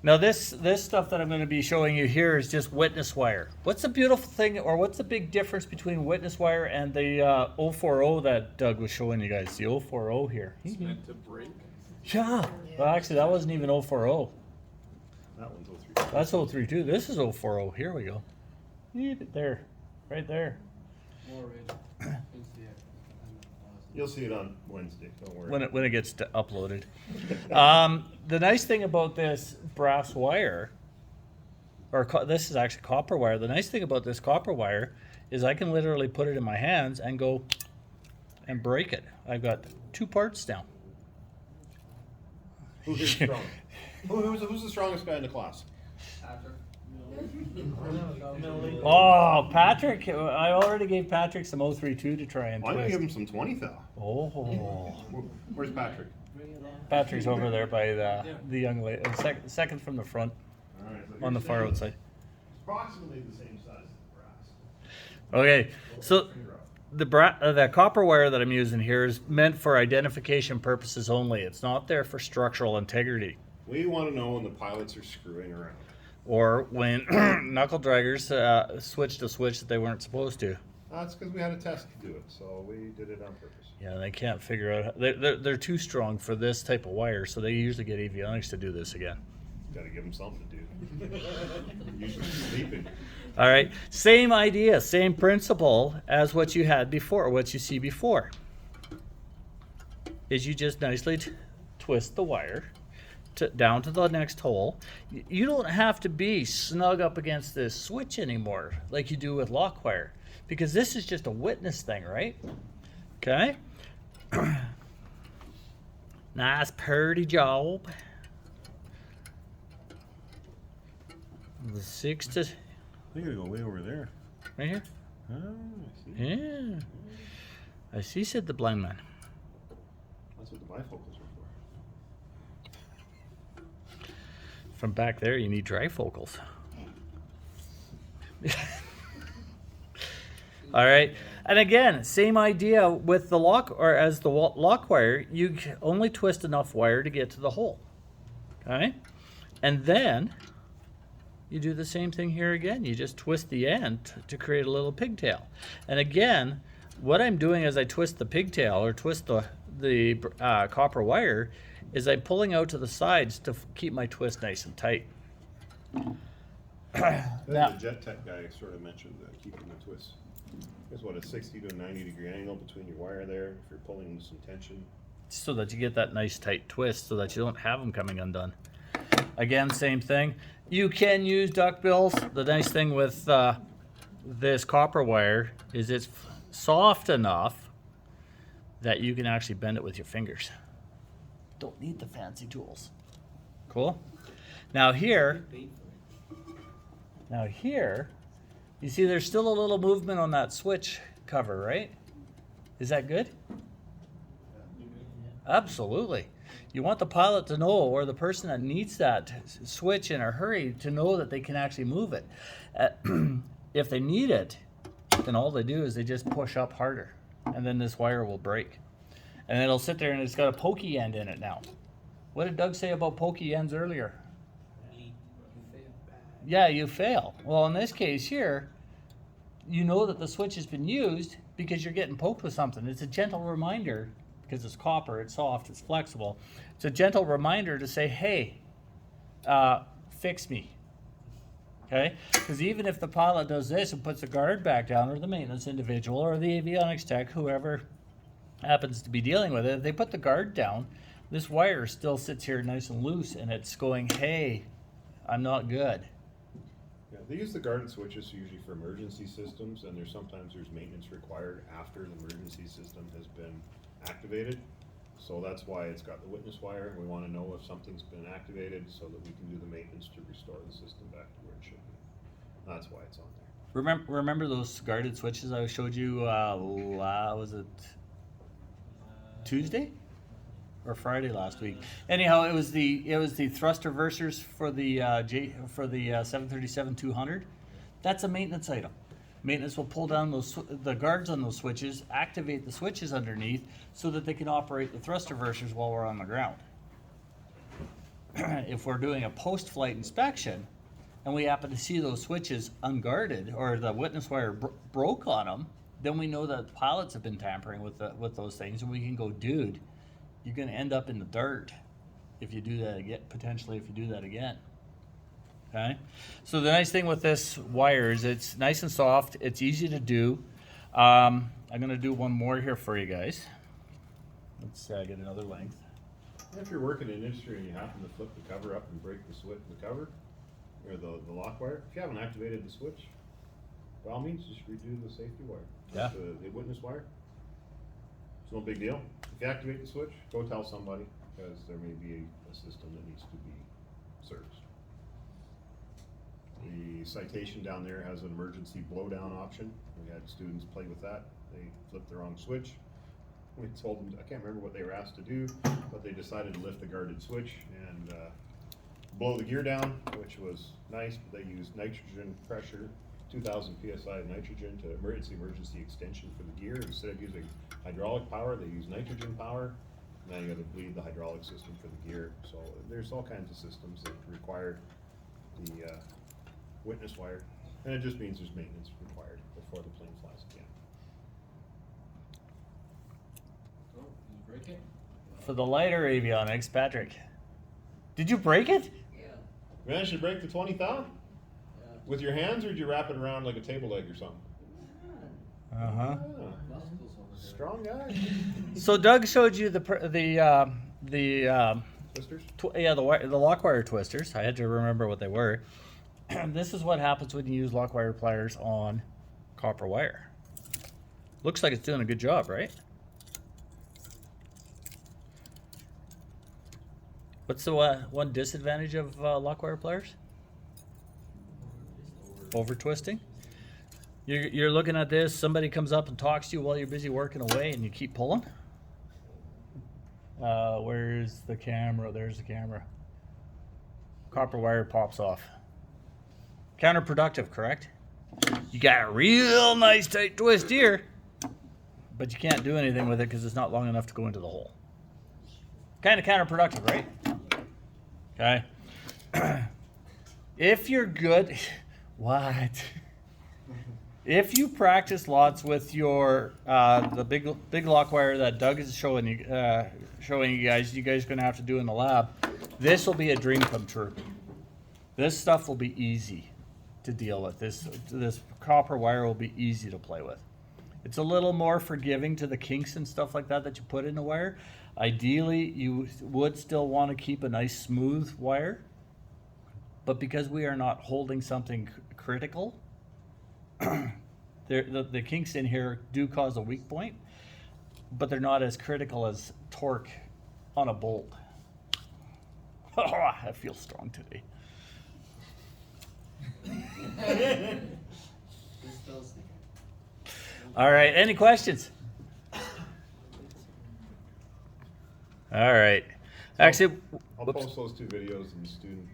Now this stuff that I'm going to be showing you here is just witness wire. What's the beautiful thing, or what's the big difference between witness wire and the 040 that Doug was showing you guys? The 040 here. It's meant to break. Yeah. Well, actually, that wasn't even 040. That one's 032. That's 032. This is 040. Here we go. There, right there. You'll see it on Wednesday. Don't worry. When it gets uploaded. The nice thing about this brass wire, or this is actually copper wire. The nice thing about this copper wire is I can literally put it in my hands and go and break it. I've got 2 parts now. Who's strong? Who's the strongest guy in the class? Oh, Patrick! I already gave Patrick some 032 to try and Why don't you twist. give him some 20 thou? Oh, Where's Patrick? Patrick's over there by the young lady, second from the front, All right, so on the here's far outside. approximately the same size as the brass. Okay, so the copper wire that I'm using here is meant for identification purposes only. It's not there for structural integrity, We want to know when the pilots are screwing around. or when knuckle draggers switched a switch that they weren't supposed to. That's because we had a test to do it, so we did it on purpose. Yeah, they can't figure out. They're too strong for this type of wire, so they usually get avionics to do this again. Got to give them something to do. Usually sleeping. All right, same idea, same principle as what you had before, what you see before. Is you just nicely twist the wire down to the next hole. You don't have to be snug up against this switch anymore like you do with lock wire, because this is just a witness thing, right? Okay. Nice, pretty job. The 6 to I gotta go way over there. right here. Oh, I see. Yeah. I see, said the blind man. That's what the bifocals are for. From back there, you need trifocals. All right. And again, same idea with the lock, or as the lock wire, you only twist enough wire to get to the hole. Okay? And then you do the same thing here again. You just twist the end to create a little pigtail. And again, what I'm doing as I twist the pigtail or twist the copper wire is I'm pulling out to the sides to keep my twist nice and tight. Now- The Jet Tech guy sort of mentioned keeping the twist. There's what, a 60 to 90 degree angle between your wire there if you're pulling some tension. So that you get that nice tight twist so that you don't have them coming undone. Again, same thing. You can use duckbills. The nice thing with this copper wire is it's soft enough that you can actually bend it with your fingers. Don't need the fancy tools. Cool? Now here, you see there's still a little movement on that switch cover, right? Is that good? Absolutely. You want the pilot to know, or the person that needs that switch in a hurry, to know that they can actually move it. If they need it, then all they do is they just push up harder, and then this wire will break. And it'll sit there and it's got a pokey end in it now. What did Doug say about pokey ends earlier? Yeah, you fail. Well, in this case here, you know that the switch has been used because you're getting poked with something. It's a gentle reminder, because it's copper, it's soft, it's flexible. It's a gentle reminder to say, hey, fix me. Okay? Because even if the pilot does this and puts the guard back down, or the maintenance individual, or the avionics tech, whoever happens to be dealing with it, if they put the guard down, this wire still sits here nice and loose, and it's going, hey, I'm not good. Yeah, they use the guarded switches usually for emergency systems, and sometimes there's maintenance required after the emergency system has been activated. So that's why it's got the witness wire, and we want to know if something's been activated so that we can do the maintenance to restore the system back to where it should be. That's why it's on there. Remember those guarded switches I showed you, was it Tuesday or Friday last week? Anyhow, it was the thrust reversers for the 737-200. That's a maintenance item. Maintenance will pull down the guards on those switches, activate the switches underneath so that they can operate the thrust reversers while we're on the ground. if we're doing a post-flight inspection and we happen to see those switches unguarded or the witness wire broke on them, then we know that pilots have been tampering with those things, and we can go, dude, you're going to end up in the dirt if you do that again, potentially if you do that again. Okay? So the nice thing with this wire is it's nice and soft. It's easy to do. I'm going to do one more here for you guys. Let's get another length. If you're working in industry and you happen to flip the cover up and break the switch, the cover, or the lock wire, if you haven't activated the switch, by all means, just redo the safety wire. Yeah. The witness wire. It's no big deal. If you activate the switch, go tell somebody, because there may be a system that needs to be serviced. The citation down there has an emergency blowdown option. We had students play with that. They flipped the wrong switch. We told them, I can't remember what they were asked to do, but they decided to lift the guarded switch and blow the gear down, which was nice. But they used nitrogen pressure, 2,000 psi of nitrogen to emergency extension for the gear. Instead of using hydraulic power, they use nitrogen power. Now you got to bleed the hydraulic system for the gear. So there's all kinds of systems that require the witness wire, and it just means there's maintenance required before the plane flies again. Oh, did you break it? For the lighter avionics, Patrick, did you break it? Yeah. Managed to break the 20 thou? Yeah. With your hands, or did you wrap it around like a table leg or something? Uh-huh. Ah, Muscles over there. strong guy. So Doug showed you the Twisters? the lock wire twisters. I had to remember what they were. This is what happens when you use lock wire pliers on copper wire. Looks like it's doing a good job, right? What's the one disadvantage of lock wire pliers? Over twisting. You're looking at this. Somebody comes up and talks to you while you're busy working away, and you keep pulling. Where's the camera? There's the camera. Copper wire pops off. Counterproductive, correct? You got a real nice tight twist here, but you can't do anything with it because it's not long enough to go into the hole. Kind of counterproductive, right? Okay. If you're good, what? If you practice lots with your the big lock wire that Doug is showing you guys are gonna have to do in the lab, this will be a dream come true. This stuff will be easy to deal with. This copper wire will be easy to play with. It's a little more forgiving to the kinks and stuff like that you put in the wire. Ideally, you would still want to keep a nice smooth wire, but because we are not holding something critical, the kinks in here do cause a weak point, but they're not as critical as torque on a bolt. Oh, I feel strong today. All right, any questions? All right. Actually, I'll post those two videos in the student